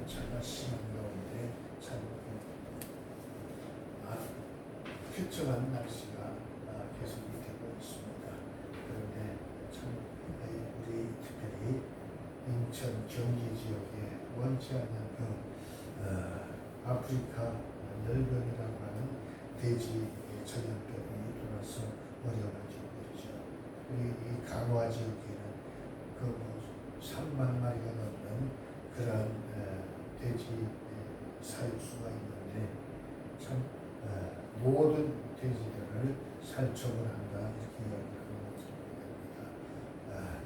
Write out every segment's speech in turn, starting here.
차가 심한 가운데 참 쾌청한 날씨가 계속이 되고 있습니다. 그런데 참 우리 특별히 인천 경기 지역에 원치 않는 아프리카 열병이라고 하는 돼지 전염병이 돌아서 어려움을 겪고 있죠. 우리 이 강화 지역에는 3만 마리가 넘는 그런 돼지 사육수가 있는데 참 모든 돼지들을 살처분 한다 이렇게 이야기하고 있습니다.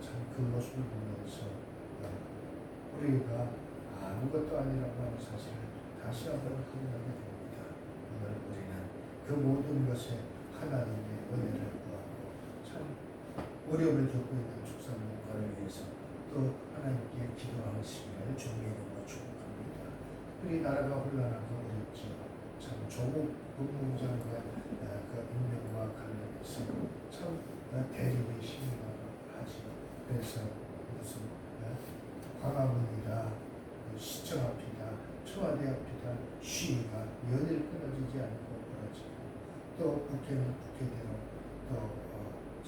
참 그 모습을 보면서 우리가 아무것도 아니라고 하는 사실을 다시 한번 확인하게 됩니다. 오늘 우리는 그 모든 것에 하나님의 은혜를 구하고 참 어려움을 겪고 있는 축산농가를 위해서 또 하나님께 기도하시기를 주님의 이름으로 축복합니다. 우리나라가 혼란하고 어렵죠. 참 조국 법무장관 그 임명과 관련해서 참 대립이 심하지. 그래서 무슨 광화문이다, 시청 앞이다, 청와대 앞이다 시위가 연일 끊어지지 않고 벌어지고 또 국회는 국회대로 또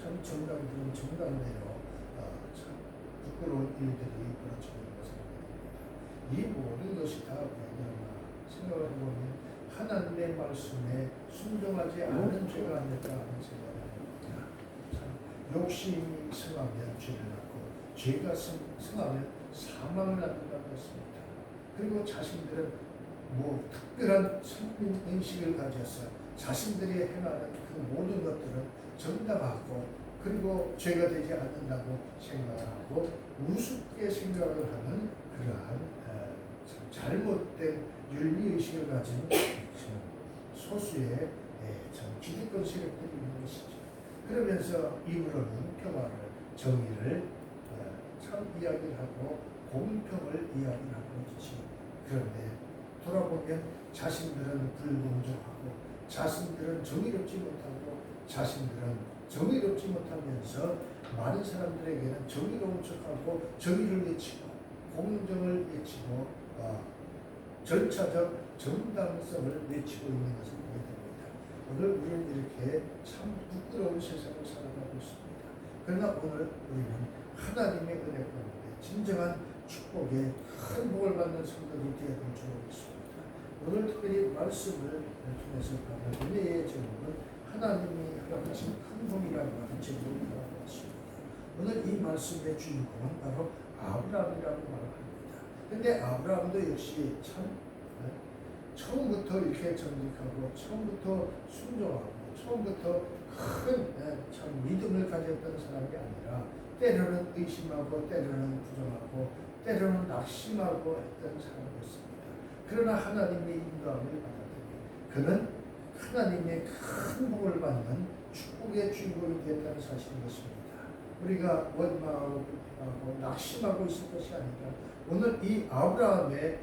참 정당들은 정당대로 참 부끄러운 일들이 벌어지고 있는 것을 보게 됩니다. 이 모든 것이 다 왜냐하면 생각을 해보면 하나님의 말씀에 순종하지 않은 죄가 아닐까 하는 생각을 합니다. 참 욕심이 승하면 죄를 낳고 죄가 승하면 사망을 낳는다고 했습니다. 그리고 자신들은 뭐 특별한 선민 의식을 가져서 자신들이 행하는 그 모든 것들은 정당하고 그리고 죄가 되지 않는다고 생각을 하고 우습게 생각을 하는 그러한 잘못된 윤리의식을 가진 소수의 참 기득권 세력들이 있는 것이죠. 그러면서 입으로는 평화를, 정의를 참 이야기를 하고 공평을 이야기를 하고 있지. 그런데 돌아보면 자신들은 불공정하고 자신들은 정의롭지 못하고 자신들은 정의롭지 못하면서 많은 사람들에게는 정의로운 척하고 정의를 외치고 공정을 외치고 절차적 정당성을 외치고 있는 것을 보게 됩니다. 오늘 우리는 이렇게 참 부끄러운 세상을 살아가고 있습니다. 그러나 오늘 우리는 하나님의 은혜 가운데 진정한 축복의 큰 복을 받는 성도들이 되어질 줄 믿습니다. 오늘 특별히 말씀을 통해서 받는 은혜의 제목은 하나님이 허락하신 큰 복이라고 하는 제목을 받았습니다. 오늘 이 말씀의 주인공은 바로 아브라함이라고 말합니다. 그런데 아브라함도 역시 참 처음부터 이렇게 정직하고 처음부터 순종하고 처음부터 큰 참 믿음을 가졌던 사람이 아니라 때로는 의심하고 때로는 부정하고 때로는 낙심하고 했던 사람이었습니다. 그러나 하나님의 인도함을 받았더니 그는 하나님의 큰 복을 받는 축복의 주인공이 되었다는 사실인 것입니다. 우리가 원망하고 불평하고 낙심하고 있을 것이 아니라 오늘 이 아브라함의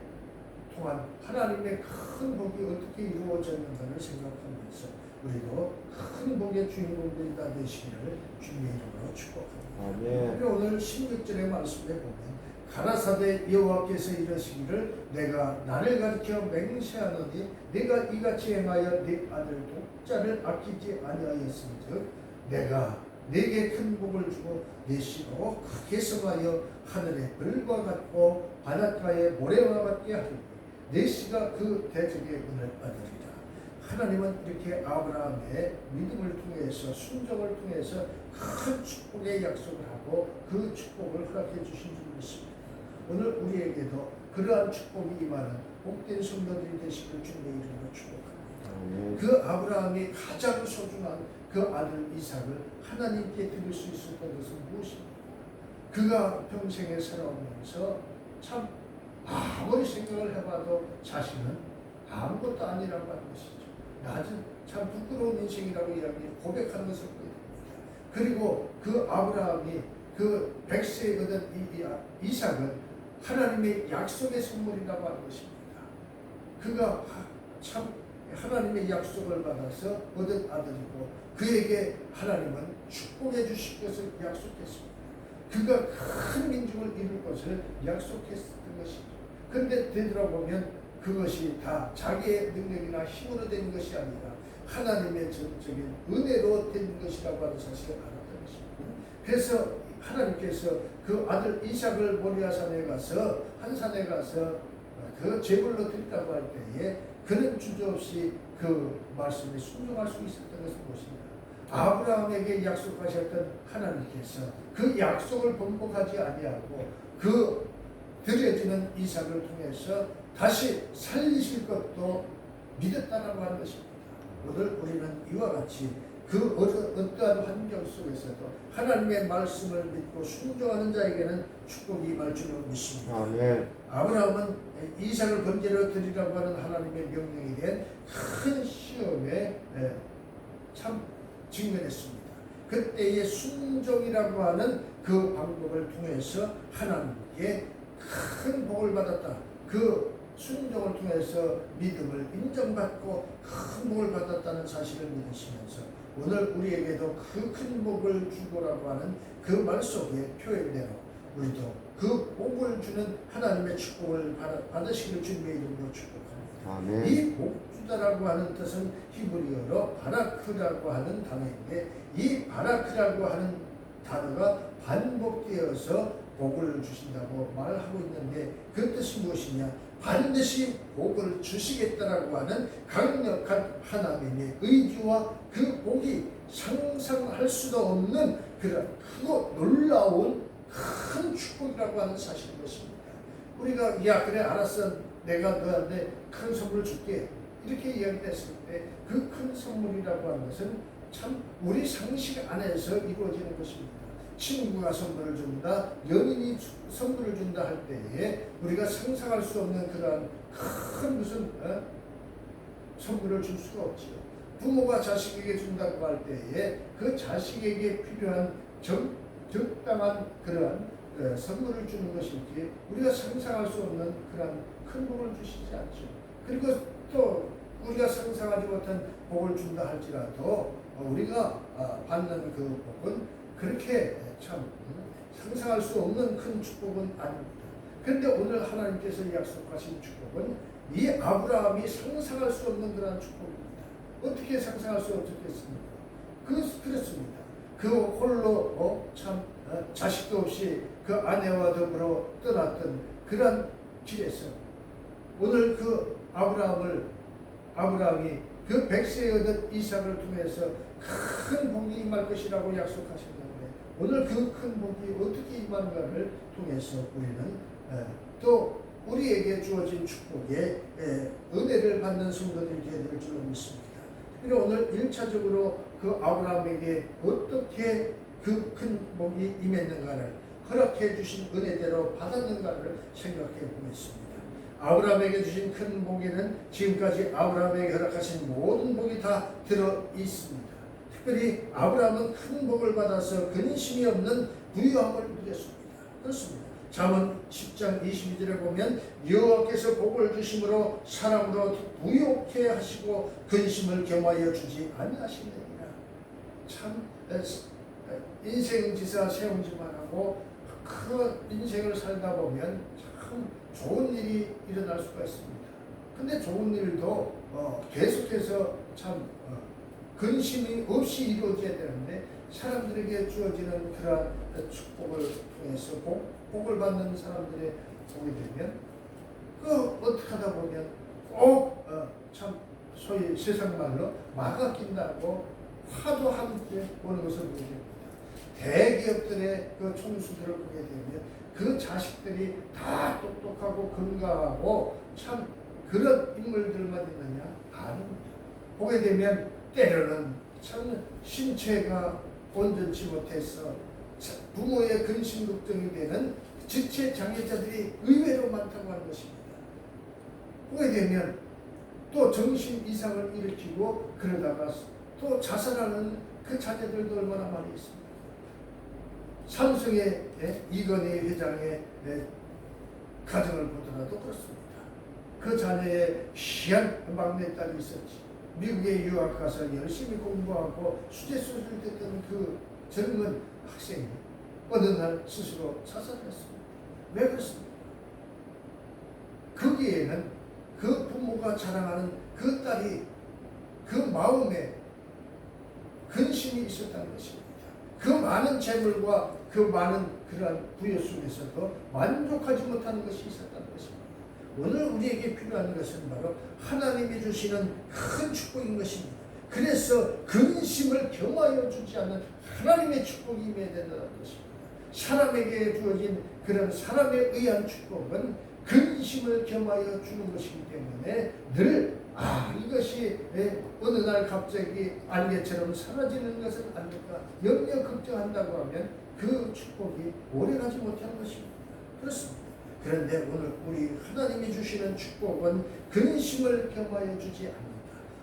통한 하나님의 큰 복이 어떻게 이루어졌는가를 생각하면서 우리도 큰 복의 주인공들이 다 되시기를 주님의 이름으로 축복합니다. 그리고 오늘 16절의 말씀에 보면 가라사대 여호와께서 이러시기를 내가 나를 가리켜 맹세하노니 내가 이같이 행하여 네 아들 독자를 아끼지 아니하였은즉 내가 내게 큰 복을 주고 내 씨로 크게 성하여 하늘의 별과 같고 바닷가의 모래와 같게 하리니 내 씨가 그 대적의 은을 받으리라. 하나님은 이렇게 아브라함의 믿음을 통해서 순종을 통해서 큰 축복의 약속을 하고 그 축복을 허락해 주신 줄 믿습니다. 오늘 우리에게도 그러한 축복이 임하는 복된 성도들이 되시길 주님의 이름으로 축복합니다. 그 아브라함이 가장 소중한 그 아들 이삭을 하나님께 드릴 수 있었던 것은 무엇입니까? 그가 평생에 살아오면서 참 아무리 생각을 해봐도 자신은 아무것도 아니라고 하는 것이죠. 낮은 참 부끄러운 인생이라고 고백하는 것을 보게 됩니다. 그리고 그 아브라함이 그 100세에 얻은 이삭은 하나님의 약속의 선물이라고 하는 것입니다. 그가 참 하나님의 약속을 받아서 얻은 아들이고 그에게 하나님은 축복해 주실 것을 약속했습니다. 그가 큰 민족을 이룰 것을 약속했던 것이죠. 그런데 되돌아보면 그것이 다 자기의 능력이나 힘으로 된 것이 아니라 하나님의 전적인 은혜로 된 것이라고 하는 사실을 알았던 것입니다. 그래서 하나님께서 그 아들 이삭을 모리아산에 가서 한 산에 가서 그 제물로 드린다고 할 때에 그는 주저없이 그 말씀에 순종할 수 있었던 것은 무엇입니까? 아브라함에게 약속하셨던 하나님께서 그 약속을 번복하지 아니하고 그 드려지는 이삭을 통해서 다시 살리실 것도 믿었다라고 하는 것입니다. 오늘 우리는 이와 같이 그 어떠한 환경 속에서도 하나님의 말씀을 믿고 순종하는 자에게는 축복이 임할 줄로 믿습니다. 아브라함은 이삭을 번제로 드리라고 하는 하나님의 명령에 대한 큰 시험에 참 직면했습니다. 그때의 순종이라고 하는 그 방법을 통해서 하나님께 큰 복을 받았다. 그 순종을 통해서 믿음을 인정받고 큰 복을 받았다는 사실을 믿으시면서 오늘 우리에게도 그 큰 복을 주고라고 하는 그 말 속의 표현대로 우리도 그 복을 주는 하나님의 축복을 받으시기를 주님의 이름으로 축복합니다. 이 복주다라고 하는 뜻은 히브리어로 바라크라고 하는 단어인데 이 바라크라고 하는 단어가 반복되어서 복을 주신다고 말을 하고 있는데 그 뜻이 무엇이냐? 반드시 복을 주시겠다라고 하는 강력한 하나님의 의지와 그 복이 상상할 수도 없는 그런 크고 놀라운 큰 축복이라고 하는 사실인 것입니다. 우리가 야 그래 알았어 내가 너한테 큰 선물을 줄게 이렇게 이야기했을 때 그 큰 선물이라고 하는 것은 참 우리 상식 안에서 이루어지는 것입니다. 친구가 선물을 준다, 연인이 선물을 준다 할 때에 우리가 상상할 수 없는 그런 큰 무슨 선물을 줄 수가 없지요. 부모가 자식에게 준다고 할 때에 그 자식에게 필요한 적당한 그러한 선물을 주는 것이지 우리가 상상할 수 없는 그런 큰 복을 주시지 않죠. 그리고 또 우리가 상상하지 못한 복을 준다 할지라도 우리가 받는 그 복은 그렇게 참 상상할 수 없는 큰 축복은 아닙니다. 그런데 오늘 하나님께서 약속하신 축복은 이 아브라함이 상상할 수 없는 그런 축복입니다. 어떻게 상상할 수 없겠습니까? 그렇습니다. 그 홀로 자식도 없이 그 아내와 더불어 떠났던 그런 길에서 오늘 그 아브라함이 그 백세에 얻은 이삭을 통해서 큰 복이 임할 것이라고 약속하셨는데 오늘 그 큰 복이 어떻게 임하는가를 통해서 우리는 또 우리에게 주어진 축복에 은혜를 받는 성도들이 되어야 될 줄로 믿습니다. 그리고 오늘 1차적으로 그 아브라함에게 어떻게 그 큰 복이 임했는가를 허락해 주신 은혜대로 받았는가를 생각해 보겠습니다. 아브라함에게 주신 큰 복에는 지금까지 아브라함에게 허락하신 모든 복이 다 들어 있습니다. 특별히 아브라함은 큰 복을 받아서 근심이 없는 부유함을 누렸습니다. 그렇습니다. 잠언 10장 22절에 보면 여호와께서 복을 주심으로 사람으로 부욕해 하시고 근심을 겸하여 주지 아니하시느니라. 참 인생지사 세우지만 하고 그 인생을 살다 보면 참 좋은 일이 일어날 수가 있습니다. 근데 좋은 일도 계속해서 참 근심이 없이 이루어져야 되는데 사람들에게 주어지는 그러한 축복을 통해서 복을 받는 사람들의 보게 되면 어떻게 하다 보면 꼭 참 소위 세상 말로 마가 낀다고 화도 함께 오는 것을 보게 됩니다. 대기업들의 그 총수들을 보게 되면 그 자식들이 다 똑똑하고 건강하고 참 그런 인물들만 있느냐? 아닙니다. 보게 되면 때로는 참 신체가 온전치 못해서 부모의 근심 걱정이 되는 지체 장애자들이 의외로 많다고 하는 것입니다. 보게 되면 또 정신 이상을 일으키고 그러다가 또 자살하는 그 자녀들도 얼마나 많이 있습니다. 삼성의 이건희 회장의 가정을 보더라도 그렇습니다. 그 자녀의 귀한 막내딸이 있었지. 미국에 유학 가서 열심히 공부하고 수재 수술됐던 그 젊은 학생이 어느 날 스스로 자살했습니다. 왜 그렇습니까? 거기에는 그 부모가 자랑하는 그 딸이 그 마음에 근심이 있었다는 것입니다. 그 많은 재물과 그 많은 그러한 부여 속에서도 만족하지 못하는 것이 있었다는 것입니다. 오늘 우리에게 필요한 것은 바로 하나님이 주시는 큰 축복인 것입니다. 그래서 근심을 겸하여 주지 않는 하나님의 축복이 임해야 된다는 것입니다. 사람에게 주어진 그런 사람에 의한 축복은 근심을 겸하여 주는 것이기 때문에 늘 이것이 어느 날 갑자기 안개처럼 사라지는 것은 아닐까 염려 걱정한다고 하면 그 축복이 오래가지 못하는 것입니다. 그렇습니다. 그런데 오늘 우리 하나님이 주시는 축복은 근심을 겸하여 주지 않는다.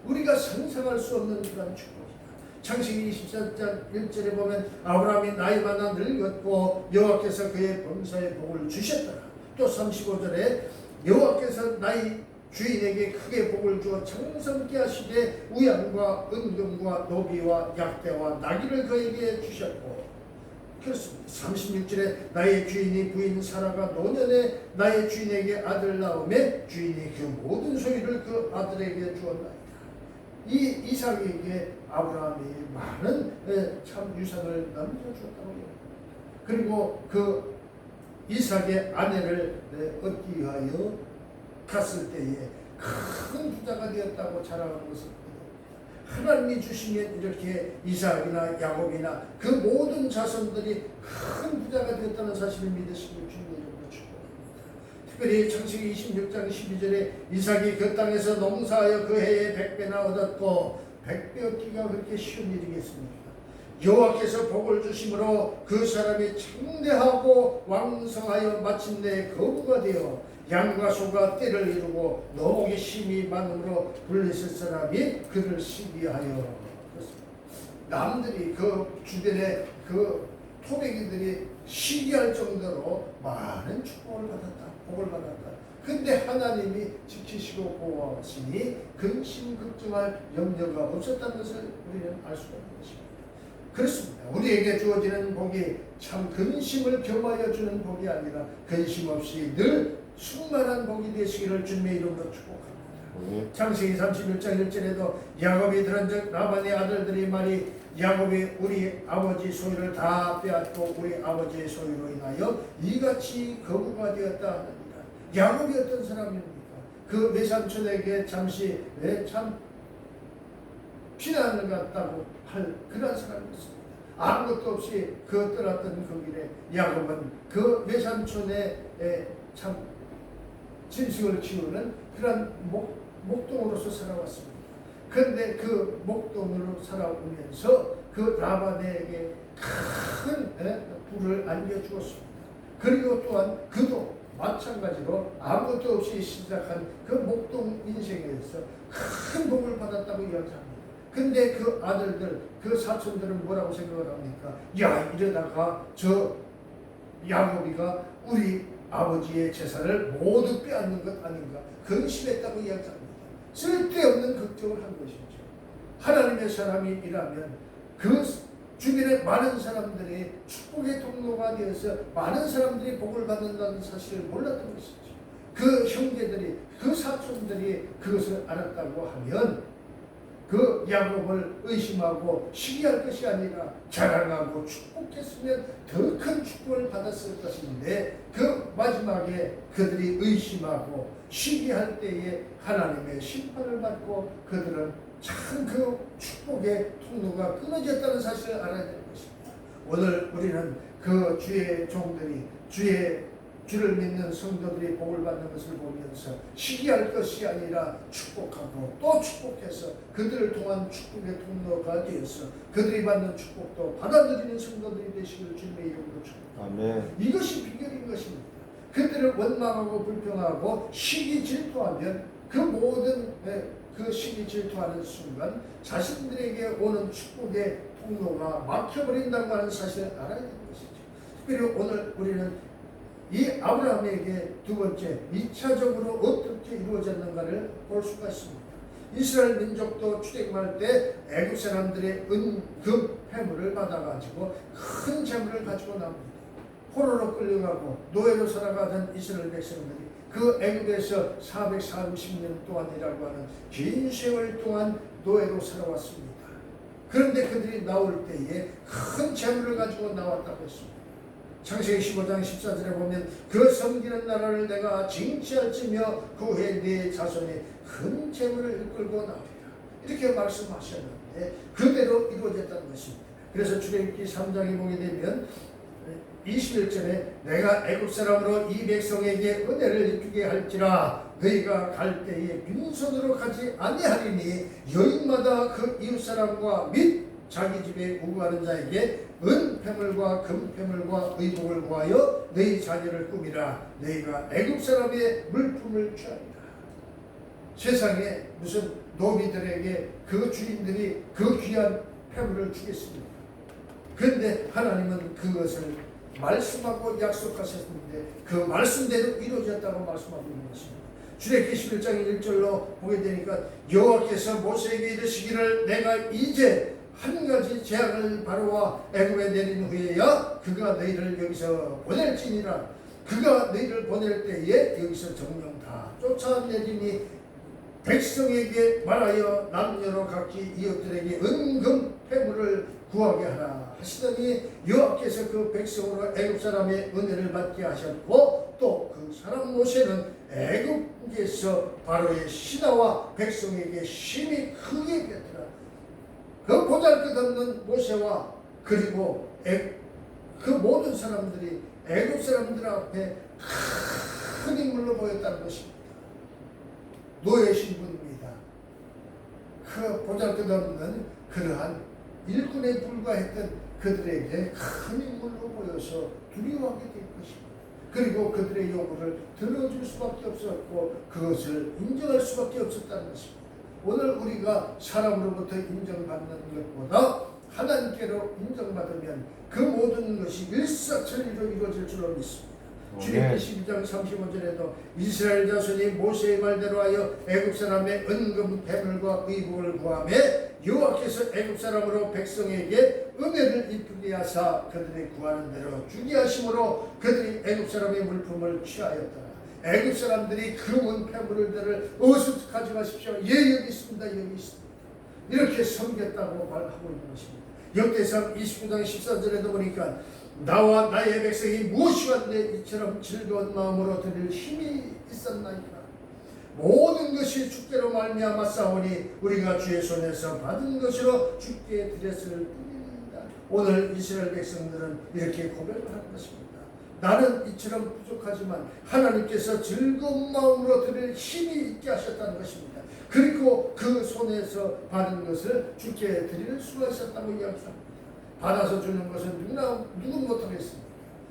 우리가 상상할 수 없는 그런 축복이다. 창세기 24장 1절에 보면 아브라함이 나이 많아 늙었고 여호와께서 그의 범사에 복을 주셨더라. 또 35절에 여호와께서 나의 주인에게 크게 복을 주어 장성케 하시되 우양과 은금과 노비와 약대와 나귀를 그에게 주셨고, 그렇습니다. 36절에 나의 주인이 부인 사라가 노년에 나의 주인에게 아들 낳음에 주인이 그 모든 소유를 그 아들에게 주었나이다. 이 이삭에게 아브라함이 많은 참 유산을 남겨줬다고 합니다. 그리고 그 이삭의 아내를 얻기 위하여 갔을 때에 큰 부자가 되었다고 자랑하는 것을 하나님이 주시면 이렇게 이삭이나 야곱이나 그 모든 자손들이 큰 부자가 되었다는 사실을 믿으시고 주님의 이름으로 축복합니다. 특별히 창세기 26장 12절에 이삭이 그 땅에서 농사하여 그 해에 100배나 얻었고 100배 얻기가 그렇게 쉬운 일이겠습니까? 여호와께서 복을 주심으로 그 사람이 창대하고 왕성하여 마침내 거부가 되어 양과 소가 떼를 이루고 노목이 심히 많음으로 블레셋 사람이 그를 시기하여. 남들이 그 주변에 그 토백이들이 시기할 정도로 많은 축복을 받았다, 복을 받았다. 근데 하나님이 지키시고 보호하시니 근심 걱정할 염려가 없었다는 것을 우리는 알 수가 있는 것입니다. 그렇습니다. 우리에게 주어지는 복이 참 근심을 겸하여 주는 복이 아니라 근심 없이 늘 충만한 복이 되시기를 주님의 이름으로 축복합니다. 창세기 31장 1절에도 야곱이 들은즉 라반의 아들들이 말이 야곱이 우리 아버지 소유를 다 빼앗고 우리 아버지의 소유로 인하여 이같이 거부가 되었다 하느니라. 야곱이 어떤 사람입니까? 그 외삼촌에게 잠시 참 피난을 갔다고 할 그런 사람이었습니다. 아무것도 없이 그 떠났던 그 길에 야곱은 그 외삼촌의 참 짐승을 키우는 그런 목동으로서 살아왔습니다. 그런데 그 목동으로 살아오면서 그 라반에게 큰 부를 안겨주었습니다. 그리고 또한 그도 마찬가지로 아무것도 없이 시작한 그 목동 인생에서 큰 복을 받았다고 이야기합니다. 근데 그 아들들, 그 사촌들은 뭐라고 생각을 합니까? 야, 이러다가 저 야곱이가 우리 아버지의 재산을 모두 빼앗는 것 아닌가 근심했다고 이야기합니다. 쓸데없는 걱정을 한 것이죠. 하나님의 사람이라면 그 주변에 많은 사람들이 축복의 통로가 되어서 많은 사람들이 복을 받는다는 사실을 몰랐던 것이죠. 그 형제들이, 그 사촌들이 그것을 알았다고 하면 그 야곱을 의심하고 시기할 것이 아니라 자랑하고 축복했으면 더 큰 축복을 받았을 것인데 그 마지막에 그들이 의심하고 시기할 때에 하나님의 심판을 받고 그들은 참 그 축복의 통로가 끊어졌다는 사실을 알아야 되는 것입니다. 오늘 우리는 그 주의 종들이 주를 믿는 성도들이 복을 받는 것을 보면서 시기할 것이 아니라 축복하고 또 축복해서 그들을 통한 축복의 통로가 되어서 그들이 받는 축복도 받아들이는 성도들이 되시길 주님의 이름으로 축복합니다. 이것이 비결인 것입니다. 그들을 원망하고 불평하고 시기 질투하면 그 모든 그 시기 질투하는 순간 자신들에게 오는 축복의 통로가 막혀버린다고 하는 사실을 알아야 되는 것이죠. 특별히 오늘 우리는 이 아브라함에게 두 번째 2차적으로 어떻게 이루어졌는가를 볼 수가 있습니다. 이스라엘 민족도 출애굽할 때 애굽 사람들의 은, 금, 해물을 받아가지고 큰 재물을 가지고 나옵니다. 포로로 끌려가고 노예로 살아가던 이스라엘 백성들이 그 애굽에서 440년 동안이라고 하는 긴 세월 동안 노예로 살아왔습니다. 그런데 그들이 나올 때에 큰 재물을 가지고 나왔다고 했습니다. 창세기 15장 14절에 보면 그 섬기는 나라를 내가 징치할지며 그 후에 네 자손이 큰 재물을 끌고 나오리라. 이렇게 말씀하셨는데 그대로 이루어졌다는 것입니다. 그래서 출애굽기 3장에 보게 되면 21절에 내가 애굽 사람으로 이 백성에게 은혜를 입히게 할지라 너희가 갈 때에 빈손으로 가지 아니하리니 여인마다 그 이웃 사람과 및 자기 집에 우거하는 자에게 은폐물과 금폐물과 의복을 구하여 너희 자녀를 꾸미라. 너희가 애굽 사람의 물품을 취하리라. 세상에 무슨 노비들에게 그 주인들이 그 귀한 폐물을 주겠습니다. 그런데 하나님은 그것을 말씀하고 약속하셨는데 그 말씀대로 이루어졌다고 말씀하고 있는 것입니다. 출애굽기 11장 1절로 보게 되니까 여호와께서 모세에게 이르시기를 내가 이제 한 가지 재앙을 바로와 애굽에 내린 후에야 그가 너희를 여기서 보낼지니라. 그가 너희를 보낼 때에 여기서 정령 다 쫓아내리니 백성에게 말하여 남녀로 각기 이웃들에게 은금 폐물을 구하게 하라 하시더니 여호와께서 그 백성으로 애굽 사람의 은혜를 받게 하셨고 또 그 사람 모세는 애굽에서 바로의 신하와 백성에게 심히 크게 뱉더라. 그 보잘것없는 모세와 그리고 그 모든 사람들이 애굽 사람들 앞에 큰 인물로 보였다는 것입니다. 노예 신분입니다. 그 보잘것없는 그러한 일꾼에 불과했던 그들에게 큰 인물로 보여서 두려워하게 될 것입니다. 그리고 그들의 요구를 들어줄 수밖에 없었고 그것을 인정할 수밖에 없었다는 것입니다. 오늘 우리가 사람으로부터 인정받는 것보다 하나님께로 인정받으면 그 모든 것이 일사천리로 이루어질 줄로 믿습니다. 출애굽기 12장 35절에도 이스라엘 자손이 모세의 말대로 하여 애굽 사람의 은금 폐물과 의복을 구하며 여호와께서 애굽 사람으로 백성에게 은혜를 입히게 하사 그들이 구하는 대로 주게 하심으로 그들이 애굽 사람의 물품을 취하였더라. 애굽 사람들이 금은 폐물들을 어디서 가져가십시오. 예, 여기 있습니다. 여기 있습니다. 이렇게 섬겼다고 말하고 있는 것입니다. 역대상 29장 14절에도 보니까 나와 나의 백성이 무엇이었는데 이처럼 즐거운 마음으로 드릴 힘이 있었나이까. 모든 것이 주께로 말미암아 싸우니 우리가 주의 손에서 받은 것으로 주께 드렸을 뿐입니다. 오늘 이스라엘 백성들은 이렇게 고백을 하는 것입니다. 나는 이처럼 부족하지만 하나님께서 즐거운 마음으로 드릴 힘이 있게 하셨다는 것입니다. 그리고 그 손에서 받은 것을 주께 드릴 수가 있었다고 이야기합니다. 받아서 주는 것은 누구 못하겠습니까?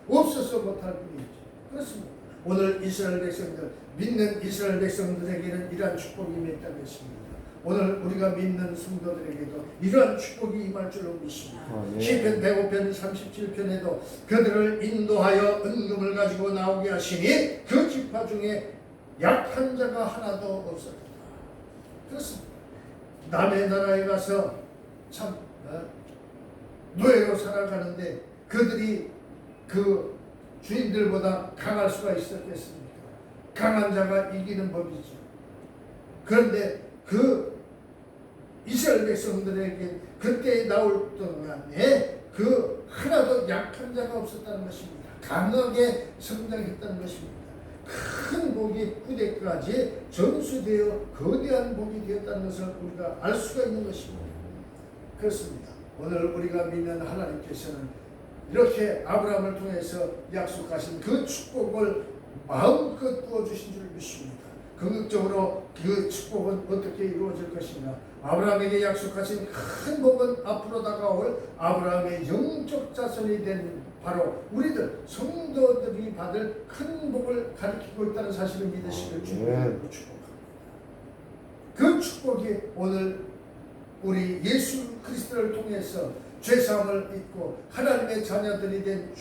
없어서 못할 뿐이지. 그렇습니다. 오늘 이스라엘 백성들, 믿는 이스라엘 백성들에게는 이러한 축복이 있다는 것입니다. 오늘 우리가 믿는 성도들에게도 이러한 축복이 임할 줄로 믿습니다. 시편 105편 37편에도 그들을 인도하여 은금을 가지고 나오게 하시니 그 지파 중에 약한 자가 하나도 없었다. 그렇습니다. 남의 나라에 가서 참 노예로 살아가는데 그들이 그 주인들보다 강할 수가 있었겠습니까? 강한 자가 이기는 법이죠. 그런데 그 이스라엘 백성들에게 그때 나올 동안에 그 하나도 약한 자가 없었다는 것입니다. 강하게 성장했다는 것입니다. 큰 복이 후대까지 전수되어 거대한 복이 되었다는 것을 우리가 알 수가 있는 것입니다. 그렇습니다. 오늘 우리가 믿는 하나님께서는 이렇게 아브라함을 통해서 약속하신 그 축복을 마음껏 부어주신 줄 믿습니다. 궁극적으로 그 축복은 어떻게 이루어질 것인가? 아브라함에게 약속하신 큰 복은 앞으로 다가올 아브라함의 영적 자손이 된 바로 우리들 성도들이 받을 큰 복을 가리키고 있다는 사실을 믿으시길 주님으로 축복합니다. 그 축복이 오늘 우리 예수 그리스도를 통해서 죄사함을 잊고 하나님의 자녀들이 된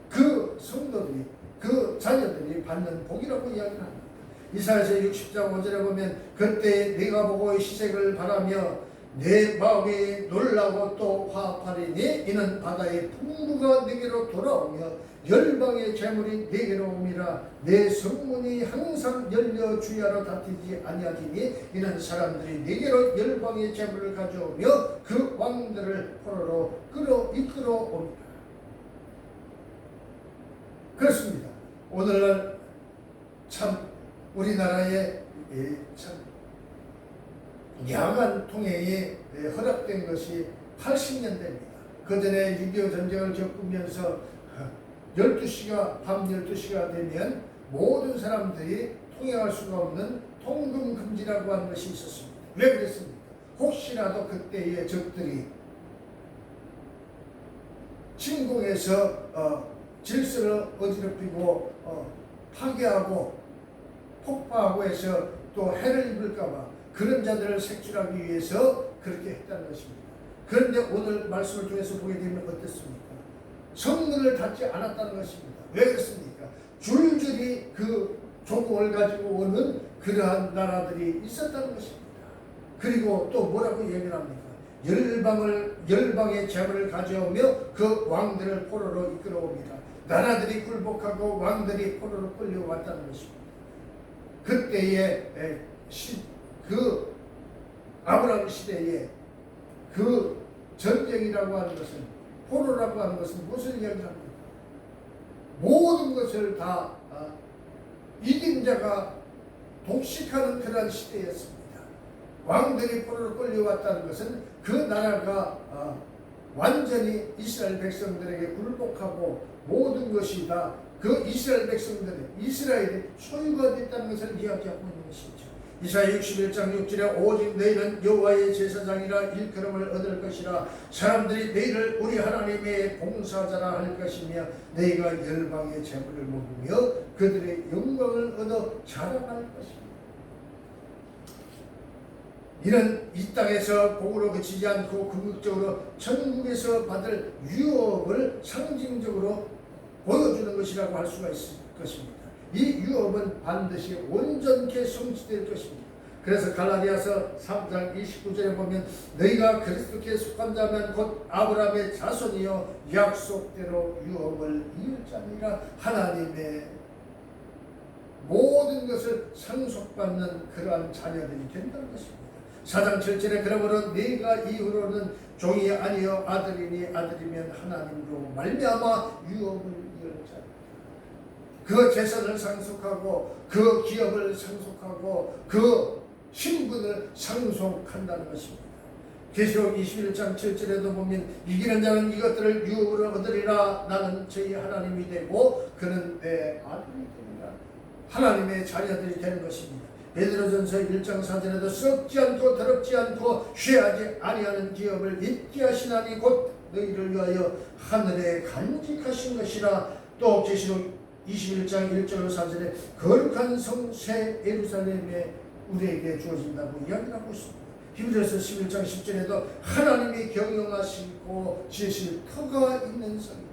그 성도들이 그 자녀들이 받는 복이라고 이야기를 합니다. 이사야서 60장 5절에 보면 그때 네가 보고 시색을 바라며 내 마음이 놀라고 또 화합하리니 이는 바다의 풍부가 내게로 돌아오며 열방의 재물이 내게로 옴이라. 내 성문이 항상 열려 주야로 닫히지 아니하리니 이는 사람들이 내게로 열방의 재물을 가져오며 그 왕들을 포로로 이끌어 옵니다. 그렇습니다. 오늘날 참 우리나라에 참 야간 통행이 허락된 것이 80년대입니다. 그 전에 6.25 전쟁을 겪으면서 12시가 밤 12시가 되면 모든 사람들이 통행할 수가 없는 통금금지라고 하는 것이 있었습니다. 왜 그랬습니까? 혹시라도 그때의 적들이 침공해서 질서를 어지럽히고 파괴하고 폭파하고 해서 또 해를 입을까봐 그런 자들을 색출하기 위해서 그렇게 했다는 것입니다. 그런데 오늘 말씀을 통해서 보게 되면 어떻습니까? 성문을 닫지 않았다는 것입니다. 왜 그렇습니까? 줄줄이 그 조공을 가지고 오는 그러한 나라들이 있었다는 것입니다. 그리고 또 뭐라고 얘기를 합니까? 열방의 재물을 가져오며 그 왕들을 포로로 이끌어옵니다. 나라들이 굴복하고 왕들이 포로로 끌려왔다는 것입니다. 그때의 그 아브라함 시대에 그 전쟁이라고 하는 것은, 포로라고 하는 것은 무엇을 이야기합니까? 모든 것을 다 이긴 자가 독식하는 그러한 시대였습니다. 왕들이 포로로 끌려왔다는 것은 그 나라가 완전히 이스라엘 백성들에게 굴복하고 모든 것이 다 그 이스라엘 백성들의 이스라엘의 소유가 됐다는 것을 이야기하고 있는 것이죠. 이사야 61장 6절에 오직 너희는 여호와의 제사장이라 일컬음을 얻을 것이라. 사람들이 너희를 우리 하나님의 봉사자라 할 것이며 너희가 열방의 재물을 먹으며 그들의 영광을 얻어 자랑할 것이다. 이는 이 땅에서 복으로 그치지 않고 궁극적으로 천국에서 받을 유업을 상징적으로 보여주는 것이라고 할 수가 있을 것입니다. 이 유업은 반드시 온전케 성취될 것입니다. 그래서 갈라디아서 3장 29절에 보면 너희가 그리스도께 속한 자면 곧 아브라함의 자손이요 약속대로 유업을 이을 자니라. 하나님의 모든 것을 상속받는 그러한 자녀들이 된다는 것입니다. 4장 7절에 그러므로 네가 이후로는 종이 아니요 아들이니 아들이면 하나님으로 말미암아 유업을 이을 자니라. 그 재산을 상속하고 그 기업을 상속하고 그 신분을 상속한다는 것입니다. 계시록 21장 7절에도 보면 이기는 자는 이것들을 유업으로 얻으리라. 나는 저희 하나님이 되고 그는 내 아들이 되리라. 하나님의 자녀들이 되는 것입니다. 베드로전서 1장 4절에도 썩지 않고 더럽지 않고 취하지 아니하는 기업을 잊게 하시나니 곧 너희를 위하여 하늘에 간직하신 것이라. 또 계시록 21장 1절 4절에 거룩한 성 새 예루살렘에 우리에게 주어진다고 이야기를 하고 있습니다. 히브리서 11장 10절에도 하나님이 경영하시고 지으실 터가 있는 성이라.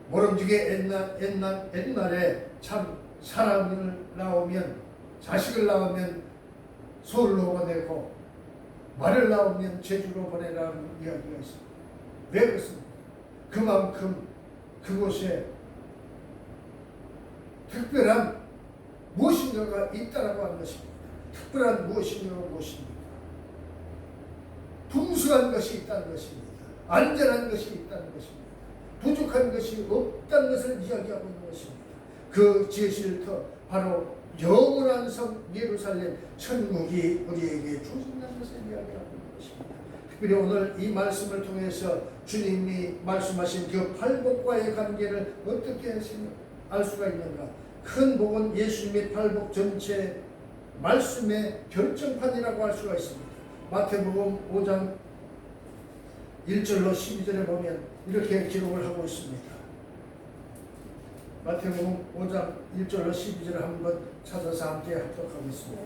모름지게 옛날에 참 사람을 낳으면, 자식을 낳으면 서울로 보내고 말을 낳으면 제주로 보내라는 이야기가 있습니다. 왜 그렇습니까? 그만큼 그곳에 특별한 무엇인가가 있다라고 하는 것입니다. 특별한 무엇인가가 무엇입니까? 풍성한 것이 있다는 것입니다. 안전한 것이 있다는 것입니다. 부족한 것이 없다는 것을 이야기하고 있는 것입니다. 그 지으실 터 바로 영원한 성 예루살렘 천국이 우리에게 주어진다는 것을 이야기하고 있는 것입니다. 특별히 오늘 이 말씀을 통해서 주님이 말씀하신 그 팔복과의 관계를 어떻게 알 수가 있는가? 큰 복은 예수님의 팔복 전체 말씀의 결정판이라고 할 수가 있습니다. 마태복음 5장 1절로 12절에 보면 이렇게 기록을 하고 있습니다. 마태복음 5장 1절로 12절을 한번 찾아서 함께 합독하겠습니다.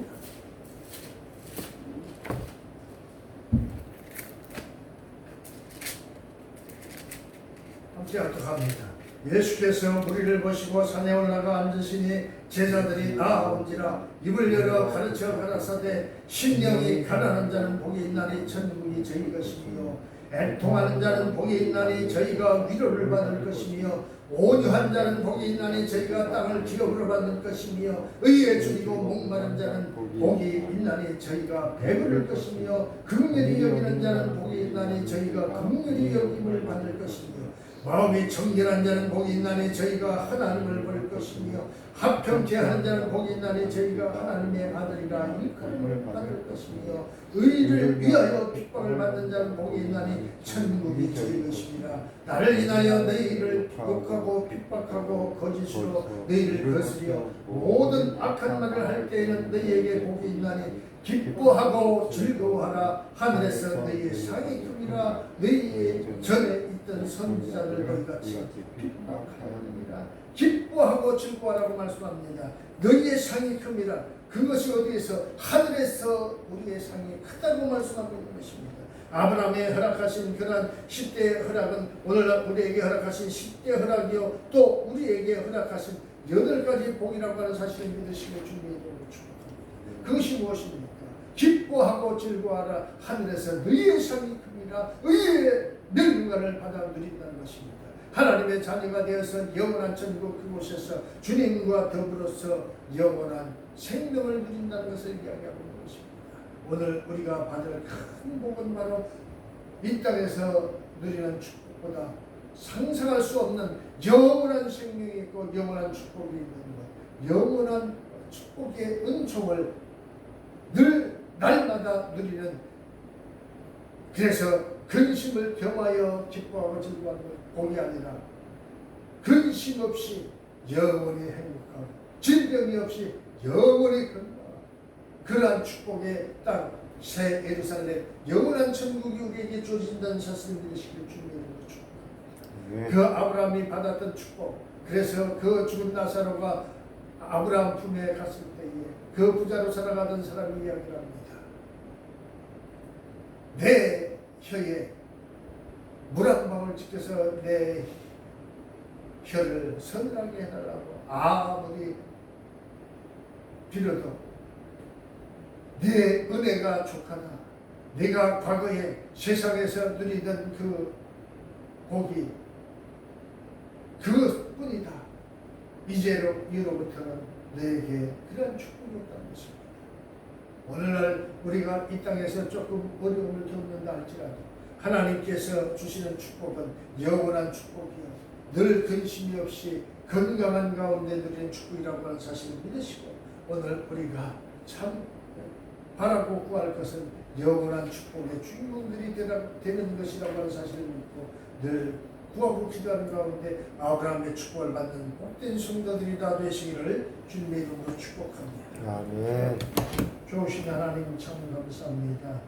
함께 합독합니다. 예수께서 우리를 보시고 산에 올라가 앉으시니 제자들이 나아온지라 입을 열어 가르쳐 가라사대 심령이 가난한 자는 복이 있나니 천국이 저희 것이며 애통하는 자는 복이 있나니 저희가 위로를 받을 것이며 온유한 자는 복이 있나니 저희가 땅을 기업으로 받을 것이며 의에 줄이고 목마른 자는 복이 있나니 저희가 배부를 것이며 긍휼히 여기는 자는 복이 있나니 저희가 긍휼히 여김을 받을 것이며 마음이 정결한 자는 복이 있나니 저희가 하나님을 볼 것이며 합평케 하는 자는 복이 있나니 저희가 하나님의 아들이라 일컬음을 받을 것이며 의를 위하여 핍박을 받는 자는 복이 있나니 천국이 저희 것이니라. 나를 인하여 너희를 욕하고 핍박하고 거짓으로 너희를 거스려 모든 악한 말을 할 때에는 너희에게 복이 있나니 기뻐하고 즐거워하라. 하늘에서 너희의 상이 크니라. 너희 전에 있던 선지자들 너희같이 핍박하느니라. 기뻐하고 즐거워하라고 말씀합니다. 너희의 상이 큽니다. 그것이 어디에서? 하늘에서 우리의 상이 크다고 말씀하고 있는 것입니다. 아브라함의 허락하신 그러한 10대의 허락은 오늘날 우리에게 허락하신 10대 허락이요 또 우리에게 허락하신 8가지 복이라고 하는 사실을 믿으시고 준비해드리고 축복합니다. 그것이 무엇입니까? 기뻐하고 즐거워하라. 하늘에서 너희의 상이 큽니다. 의의 멸류관을 받아 누린다는 것입니다. 하나님의 자녀가 되어서 영원한 천국 그곳에서 주님과 더불어서 영원한 생명을 누린다는 것을 이야기하고 있는 것입니다. 오늘 우리가 받을 큰 복은 바로 이 땅에서 누리는 축복보다 상상할 수 없는 영원한 생명이 있고 영원한 축복이 있는 것, 영원한 축복의 은총을 늘 날마다 누리는, 그래서 근심을 겸하여 기뻐하고 즐거워하는 것 복이 아니라 근심 없이 영원히 행복하고 질병이 없이 영원히 건강하고 그러한 축복의 땅 새 예루살렘 영원한 천국이 우리에게 주어진다는 사실을 믿으시기를 주님의 축복합니다. 그 아브라함이 받았던 축복, 그래서 그 죽은 나사로가 아브라함 품에 갔을 때에 그 부자로 살아가던 사람이 이야기를 합니다. 내 혀에 물 한 방울 찍혀서 내 혀를 서늘하게 해달라고 아무리 빌어도 내 은혜가 족하다. 내가 과거에 세상에서 누리던 그 복이 그것뿐이다. 이제로부터는 내게 그런 축복이 없다는 것입니다. 오늘날 우리가 이 땅에서 조금 어려움을 겪는다 할지라도 하나님께서 주시는 축복은 영원한 축복이요 늘 근심이 없이 건강한 가운데 누리는 축복이라고 하는 사실을 믿으시고 오늘 우리가 참 바라고 구할 것은 영원한 축복의 주인공들이 되는 것이라고 하는 사실을 믿고 늘 구하고 기도하는 가운데 아브라함의 축복을 받는 복된 성도들이 다 되시기를 주님의 이름으로 축복합니다. 아멘. 좋으신 하나님 참 감사합니다.